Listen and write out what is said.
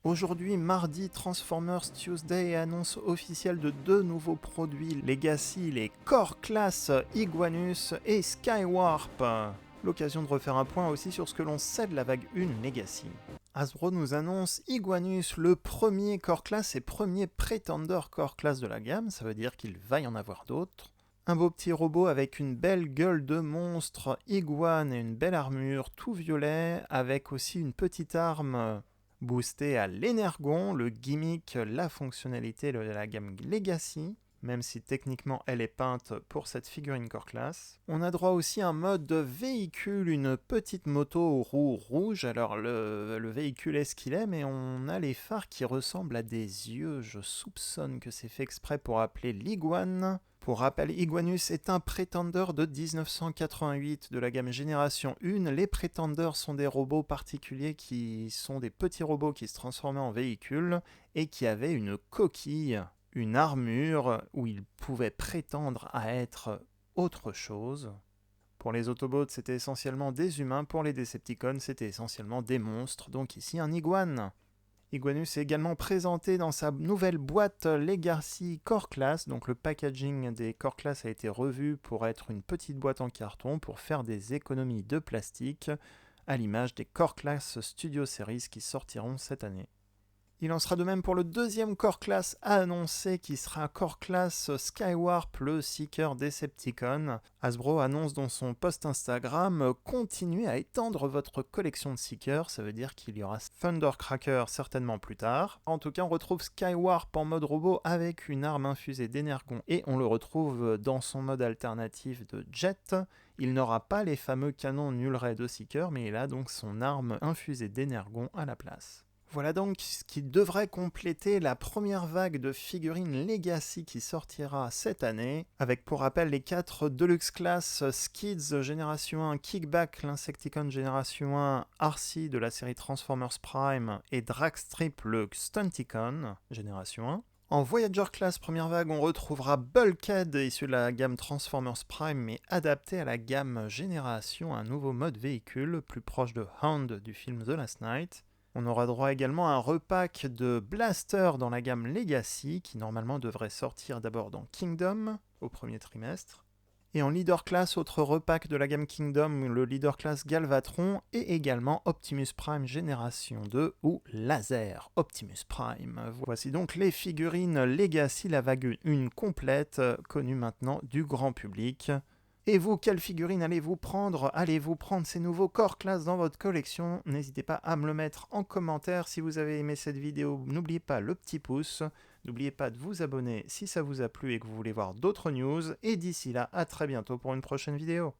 Aujourd'hui, mardi, Transformers Tuesday annonce officielle de deux nouveaux produits Legacy, les Core Class Iguanus et Skywarp. L'occasion de refaire un point aussi sur ce que l'on sait de la vague 1 Legacy. Hasbro nous annonce Iguanus, le premier Core Class et premier Pretender Core Class de la gamme, ça veut dire qu'il va y en avoir d'autres. Un beau petit robot avec une belle gueule de monstre iguane et une belle armure tout violet, avec aussi une petite arme boostée à l'énergon, le gimmick, la fonctionnalité de la gamme Legacy, même si techniquement elle est peinte pour cette figurine Core Class. On a droit aussi à un mode de véhicule, une petite moto aux roues rouges. Alors le véhicule est ce qu'il est, mais on a les phares qui ressemblent à des yeux. Je soupçonne que c'est fait exprès pour appeler l'iguane. Pour rappel, Iguanus est un Pretender de 1988 de la gamme Génération 1. Les Pretenders sont des robots particuliers qui sont des petits robots qui se transformaient en véhicules et qui avaient une coquille, une armure où ils pouvaient prétendre à être autre chose. Pour les Autobots, c'était essentiellement des humains. Pour les Decepticons, c'était essentiellement des monstres. Donc ici, un iguane. Iguanus est également présenté dans sa nouvelle boîte Legacy Core Class, donc le packaging des Core Class a été revu pour être une petite boîte en carton pour faire des économies de plastique, à l'image des Core Class Studio Series qui sortiront cette année. Il en sera de même pour le deuxième Core Class à annoncer qui sera Core Class Skywarp, le Seeker Decepticon. Hasbro annonce dans son post Instagram « Continuez à étendre votre collection de Seekers », ça veut dire qu'il y aura Thundercracker certainement plus tard. En tout cas, on retrouve Skywarp en mode robot avec une arme infusée d'énergon et on le retrouve dans son mode alternatif de jet. Il n'aura pas les fameux canons Null Ray de Seeker, mais il a donc son arme infusée d'énergon à la place. Voilà donc ce qui devrait compléter la première vague de figurines Legacy qui sortira cette année, avec pour rappel les 4 Deluxe Class Skids Génération 1, Kickback l'Insecticon Génération 1, RC de la série Transformers Prime et Dragstrip le Stunticon Génération 1. En Voyager Class première vague, on retrouvera Bulkhead, issu de la gamme Transformers Prime, mais adapté à la gamme Génération, un nouveau mode véhicule, plus proche de Hound du film The Last Knight. On aura droit également à un repack de Blaster dans la gamme Legacy, qui normalement devrait sortir d'abord dans Kingdom, au premier trimestre. Et en Leader Class, autre repack de la gamme Kingdom, le Leader Class Galvatron, et également Optimus Prime Génération 2, ou Laser Optimus Prime. Voici donc les figurines Legacy, la vague 1 complète, connue maintenant du grand public. Et vous, quelle figurine allez-vous prendre? Allez-vous prendre ces nouveaux Core Class dans votre collection? N'hésitez pas à me le mettre en commentaire. Si vous avez aimé cette vidéo, n'oubliez pas le petit pouce. N'oubliez pas de vous abonner si ça vous a plu et que vous voulez voir d'autres news. Et d'ici là, à très bientôt pour une prochaine vidéo.